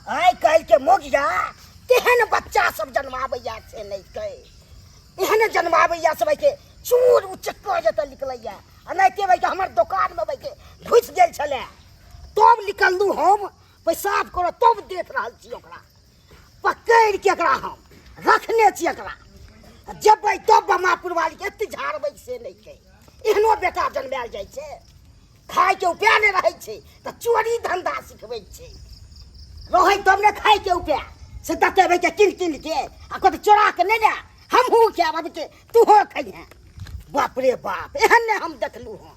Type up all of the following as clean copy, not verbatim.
आइ काल्हि के मोगिया तेहन बच्चा सब जन्माबैया से नहीं कहे एहन जन्माबैया सब के चूर उचक्कर जत निकलैया अनाइते भाई के हमर दुकान में भाई के घुस गेल छले तब निकललू हम पेशाब करो तब देख रहल छी ओकरा पकड़ के एकरा हम रखने छी एकरा जब तब बमापुर वाली के एते झाड़बै से नहीं कहे एहनो बेटा जन्माल जाइ छै खाय के उपाय नहीं रहे छै त चोरी धंधा सिखबै छै रहे तब ने खाय के उपाय से दते भाई के किन के आ कत चोरा के नहीं ना हमहू के बाबू के तू हो खइहे बाप रे बाप एहन ने हम देखलू हूं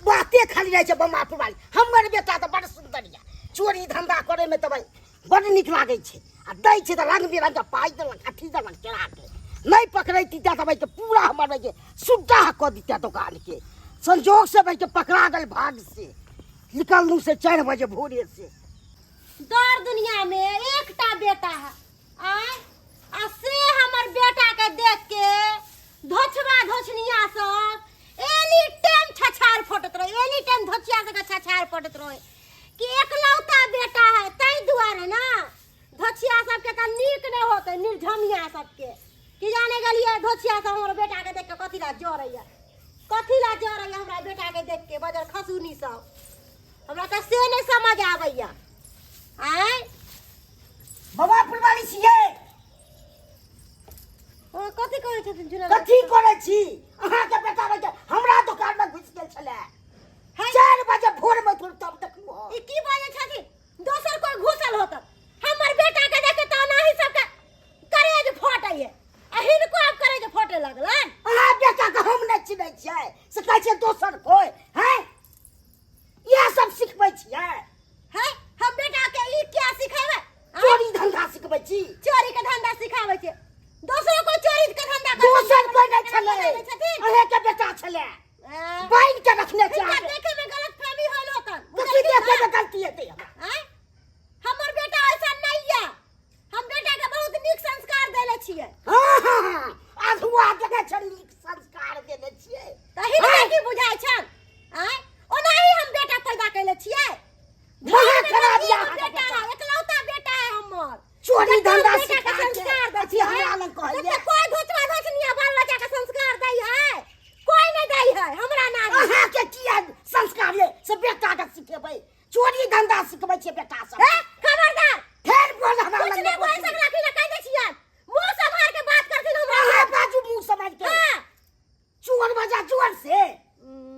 बाते खाली रहे छै बमापुर वाली हमर बेटा तो बड़ सुंदर या चोरी धंधा करे में तो भाई बड़ निक लागे छै आ दै छै त रंग बिरंग के पाई देलक अथी देलक चोरा के नहीं पकड़ती तो भाई के पूरा हमारे भाई के सुद्धा क दीता दुकान के संजोग से भाई के पकड़ा गए भाग से निकलू से 4 बजे भोरे से दौर दुनिया में एकटा बेटा है आ से हमर बेटा के देख के धोछवा धोछनिया सब एनी टाइम छछार फटत रहे एनी टाइम धोछिया से छछार फटत रहे कि एकलौता बेटा है तई दुआरे ना धोछिया सब के त नीक नहीं होते निर्धमिया सब के कि जाने गलिए धोछिया सब हमर बेटा के देख के कथी ला जोरैया हमरा बेटा के देख के बजर खसुनी सब हमरा त से नहीं समझ आबैया आय बमापुर वाली छिए ओ कथी कहै छथिन जुला कथी करे छी अहाँ के बेटा भाई के हमरा दुकान में घुस गेल छले 4 बजे भोर में तुम तब देखलू ई की बाजे छथिन दोसर कोई घुसल होत हमर बेटा के देख के त नाही सब के करेज फटैए अहिन को अब करेज फटे लगलन अहाँ बेटा के हम नहीं चिन्है छियै से कहै छै दोसर कोई हैं ये सब सिखबै छियै है हम बेटा के ई क्या सिखावे चोरी धंधा सिखबै छी चोरी के धंधा सिखावे छै दोसरो को चोरी के धंधा कर दोसर कोई नहीं छले अहे के बेटा छले बाइन के रखने छी इनका देखे में गलतफहमी होल होतन कथी देखे में गलती हेतै हैं हमर बेटा ऐसा नहीं है हम बेटा के बहुत नीक संस्कार देले छियै हां आधुआ जगह छन नीक संस्कार देले छियै तही नहीं की बुझाय छन हैं ओनाही हम बेटा पैदा कैले छियै महा खराब या बेटा एकलौता बेटा है हमर चोरी धंधा सिखा संस्कार दै छी हमरा लग कहलिए कोई धोचवा धोचनिया बाल बच्चा के संस्कार दै है कोई नहीं दै है हमरा ना अहाँ के किया संस्कार ले से बेटा के सिखेबै चोरी धंधा सिखबै छियै बेटा सब खबरदार फेर बोल हमरा लग कुछ बोल सकला कि ना कह दे छियै मुंह संभाल के बात करथिन हमरा अहाँ बाजू मुंह समझ के चोर बजा चोर से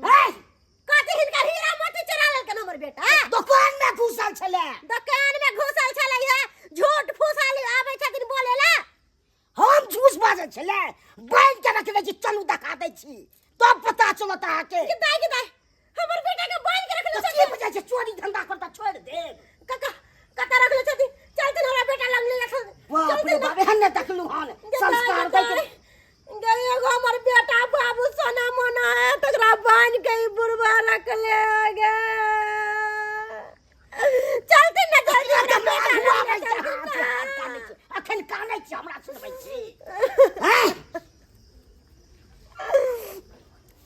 हैं कथी हिनका हीरा मोती चुरा लेलकन हमर बेटा दुकान में घुसल छले दुकान में घुसल छलै है झूठ फूसाली आबै छथिन बोलेला हम झूठ बाजै छले बाइन के रखने छी चलू दिखा दै छी तब पता चलत अहाँ के कि दाई हमर बेटा के बांध के रखले की बजा छै चोरी धंधा करता छोड़ दे कता रखले छथिन चलते हमरा बेटा लग ले रखल बाप रे बाप एहन ने देखलू हन संस्कार दै के एगो हमर बेटा बाबू सोना मोना है तकरा बांध के ई बुढ़वा रखले गे चलते न अखन कानै छी हमरा सुनबै छी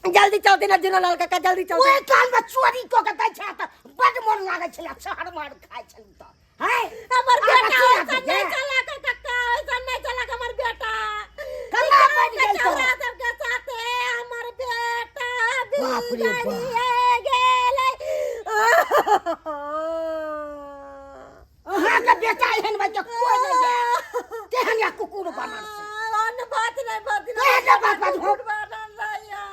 जल्दी चलते न जुनलाल काका जल्दी चलते ओए काल में चोरी को के दै छै त बड मन लागे छले शहर मार खाय छलू त हैं हमर बेटा ऐसा नहीं चला काका ऐसा नहीं चला हमर बेटा कल्ला बन गेल तो सब के साथे हमर बेटा बाप रे बाप गेलै अहाँ के बेटा एहन भाई के कोई नहीं है केहन या कुकुर बनल से बात नहीं बात हो बनल रहिया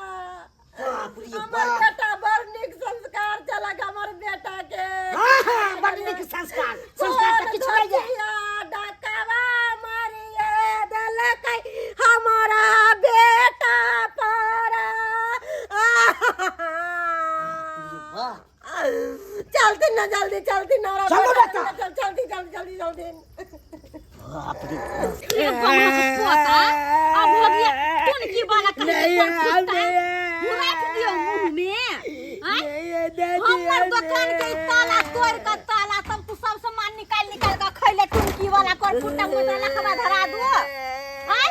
बाप रे हमर बाप बेटा बड़ नीक संस्कार चलक हमर बेटा के हां बड़ नीक संस्कार त किछ नहीं है डकवा मारिए देलकै हमारा बेटा पर चलती ना जल्दी चलती ना चलो बेटा जल्दी बाप रे ये कौन पोता अब हो गया कौन की वाला कहे कौन कुत्ता मुराक दियो मुंह में हमर दुकान के ताला तोड़ के ताला सब तू सब सामान निकाल के खैले टुनकी वाला कर फुटा मोटा लखवा धरा दो हैं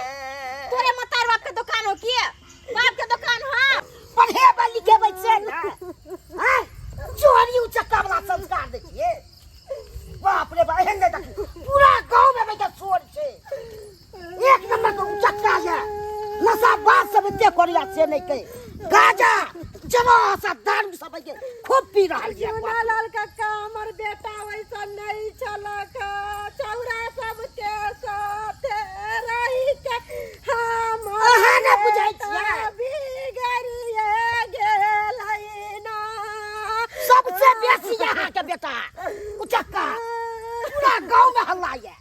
तोरे मतार बाप के दुकान हो की बाप के दुकान हो पढ़े वाली के बच्चे ना हैं चोरी उचक्का वाला संस्कार देखिए बाप रे बाप एहन कते करिया से नहीं कहे गाजा जमा सा दारू सब के खूब पी रहल ये लाल काका हमर बेटा वैसा नहीं चलक चौरा सब के साथे रही के हम अहाँ ने बुझाइ छियै बिगड़िए गेलै ना सबसे बेसी यहाँ के बेटा उचक्का पूरा गांव में हल्ला ये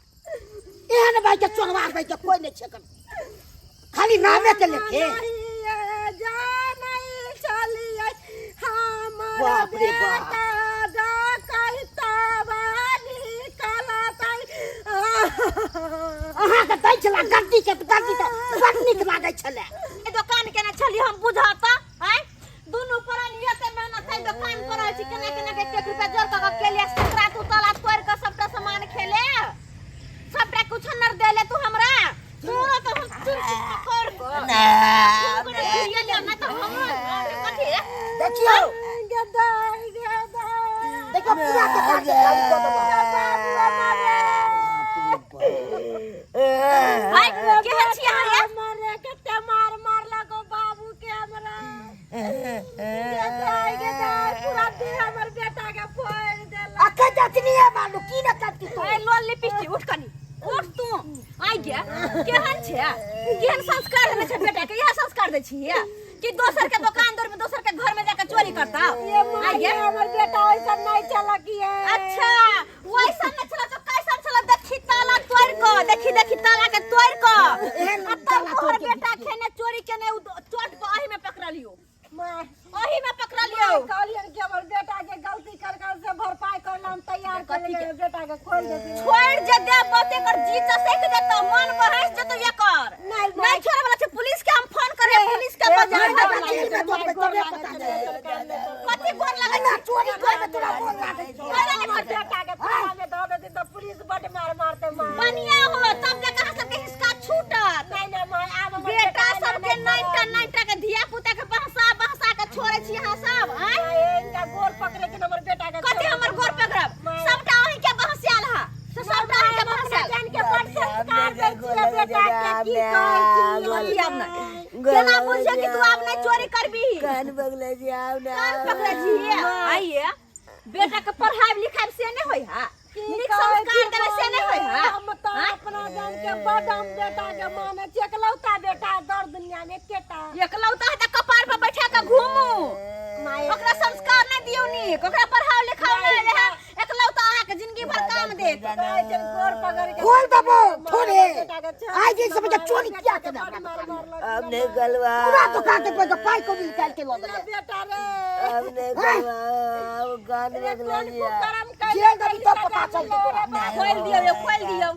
एहन भाई के चोरवा भाई के कोई नहीं छे खाली नामे के लेके बाप रे बाप अहाँ के दै छला गद्दी के गद्दी त बड़ नीक लागै छले दुकान केना छली हम बुझाता हैं दुनु परानिया से मेहनत है दुकान करै छी केना केना के 1 रुपया जोर का केलिया सकरा तू तला तोड़ के सबटा सामान खेले सबटा कुछ नर देले तू हमरा तोरा तो हम चुरकी पकड़ को ना ये लेना तो हम कथि देखियो देखो पूरा दुकान के खाली कर भाई केहन छी अहाँ ये मारे कते मार मार लगो बाबू के हमरा के दाई पूरा दिन हमर बेटा के फोड़ देला अके जतनी है मालू की न करती तो ए लोल लिपस्टिक उठ कनी उठ तू आई गया केहन छे केहन संस्कार देने छे बेटा के यह संस्कार दे छी कि दोसर के दुकान दौर में दोसर के घर में जाकर चोरी करता आई गया हमर बेटा ऐसा नहीं चलकी है अच्छा वैसा न चला तो कैसा चला देखी ताला तोड़ को देखी ताला के तोड़ को तब तोहर बेटा खेने चोरी केने चोट को अही में पकड़ लियो अही में पकड़ लियो कहलियन कि हमर बेटा के गलती कर कर से भरपाई करना हम तैयार कर के बेटा के खोल दे छोड़ जे दे बते कर जीत सेक देता मन बहस जतो ये कर नहीं छोड़े वाला छे पुलिस के हम फोन करे पुलिस के बजा कथि गोर लगे ना चोरी कोई में तोरा बोल लागे अरे नहीं कर बेटा के थाना में धो दे तो पुलिस बड़ मार मारते मार बनिया हो तब जगह सबके हिस्सा छूटत नहीं नहीं मां आब बेटा सबके नाइटा के धिया पुता के बहसा के छोड़े छी हां सब इनका गोर पकड़े के हमर बेटा के कथि हमर गोर पकड़ब सबटा ओही के बहसियाल हा सबटा ओही के बहसियाल जान के बड़ संस्कार दे छिए बेटा के की कहै छी अब ना केना बुझे कि तू अब नहीं चोरी करबी कान बगले जी आव ना कान पकड़े छी आइए बेटा के पढ़ाई लिखाई से नहीं होई हा नीक संस्कार देवे से नहीं होई हा हम तो अपना जान के बदम बेटा के माने चकलौता बेटा दर दुनिया में केटा एकलौता है त कपार पे बैठा के घूमू ओकरा संस्कार नहीं दियो नी ओकरा पढ़ाई लिखाई नहीं रहे एकलौता अहाँ के जिंदगी भर काम दे गोर पकड़ के खोल दबो थोड़े आज ये समझ चोरी किया के ना हमने गलवा पूरा दुकान के पे पाई को भी निकाल के लो दे बेटा रे हमने गलवा वो गान लगला जेल दबी तो पता चल खोल दियो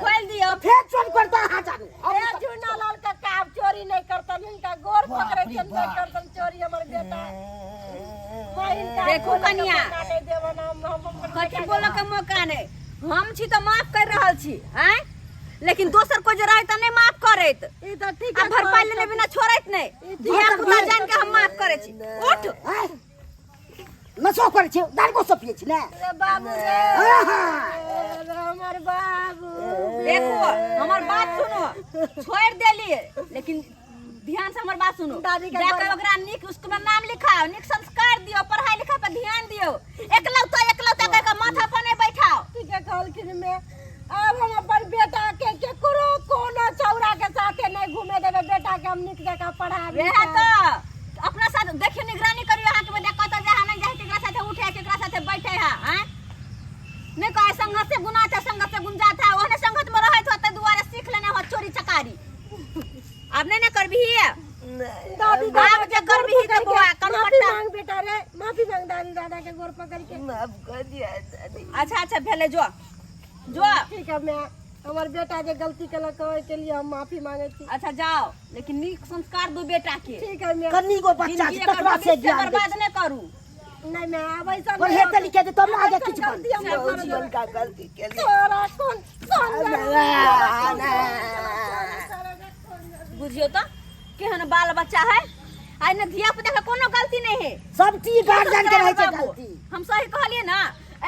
खोल दियो फिर चोरी करता हां जानू ए झुना लाल का काम चोरी नहीं करता इनका गोर पकड़े के नहीं करता चोरी हमर बेटा देखो कन्या कथि बोलो के मौका नहीं हम छी तो माफ कर रहल छी हैं लेकिन दोसर को जे रहे त नहीं माफ करैत ई तो ठीक आ भरपाई लेले बिना छोड़ैत नहीं धिया पुता जान के हम माफ करे छी उठ नसो करे छी दारू सब पिए छी ना रे बाबू रे हमर बाबू देखो हमर बात सुनो छोड़ देलिए लेकिन ध्यान से हमर बात सुनो जाकर ओकरा नीक स्कूल में नाम लिखाओ नीक संस्कार दियो पढ़ाई लिखाई पर ध्यान दियो एकलौता के माथा पर नहीं बैठाओ ठीक है कहलखिन में अब हम अपन बेटा के केकरो कोनो चौरा के साथे नहीं घूमे देबे बेटा के हम नीक जगह पढ़ाबे वेहा तो अपना साथ देखियो निगरानी करियो हां के बेटा कत जहां नहीं जाए केकरा साथे उठे केकरा साथे बैठे हैं नहीं कहे संगत से गुना था संगत से गुंजा था ओने संगत में रहे तो दुआरे सीख लेना हो चोरी चकारी अब नहीं ना करबी दादी अब जे करबी तो बुआ कन माफी पट्टा मांग बेटा रे माफी मांग दादी दादा के गोर पकड़ के माफ कर दिया दादी अच्छा भेले जो ठीक है मैं हमार बेटा जे गलती केलक के लिए हम माफी मांगे छी अच्छा जाओ लेकिन नीक संस्कार दो बेटा के ठीक है मैं कन्नी को बच्चा जिंदगी तकवा से ज्ञान बर्बाद नहीं करू नहीं मैं अब ऐसा पर हे तरीके से तुम आगे कुछ बन जीवन का गलती के लिए तोरा कौन बुझियो तो केहन बाल बच्चा है आई न धिया पुता के कोनो गलती नहीं है सब चीज गार्जियन के रहे छै गलती हम सही कहलिए ना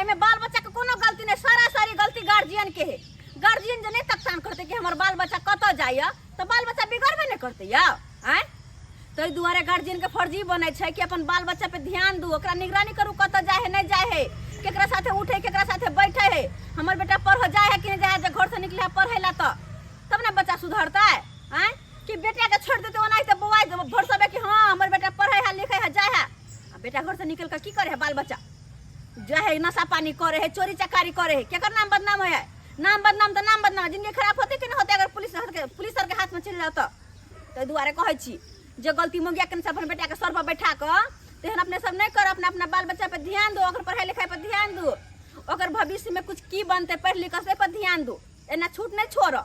एमे बाल बच्चा के कोनो गलती नहीं सारी गलती गार्जियन के है गार्जियन जे नहीं तकसान करते कि हमर बाल बच्चा कत जाय तो बाल बच्चा बिगड़बे नहीं करते या हैं तो दुआरे गार्जियन के फर्जी बने छै कि अपन बाल बच्चा पे ध्यान दू, ओकरा निगरानी करू कत जाए है नहीं जाए है, केकरा साथे उठे केकरा साथे बैठे है, हमर बेटा पढ़ जाए है कि नहीं जाए है, घर से निकले है पढ़े ला तब ना बच्चा सुधरता है। हैं कि बेटा के छोड़ देते ओना तो बौआ भरसबे कि हाँ हमर बेटा पढ़े है लिखे है जाए है, बेटा घर से निकल कर की करे है, बाल बच्चा जाए है नशा पानी करे है, चोरी चकारी करे है, केकर नाम बदनाम है, नाम बदनाम तो नाम बदनाम, जिंदगी खराब होते कि नहीं होते अगर पुलिस सर के हाथ में चल जाता। तो दुआरे कहै छी जो गलती मंगिया के अपन बेटा के सर पर बैठा कर तेहन अपने सब नहीं कर, अपना अपना बाल बच्चा पे ध्यान दो, ओकर पढ़ाई लिखाई पर ध्यान दो, ओकर भविष्य में कुछ की बनते पढ़ लिख से पर ध्यान दो, एना छूट नहीं छोड़।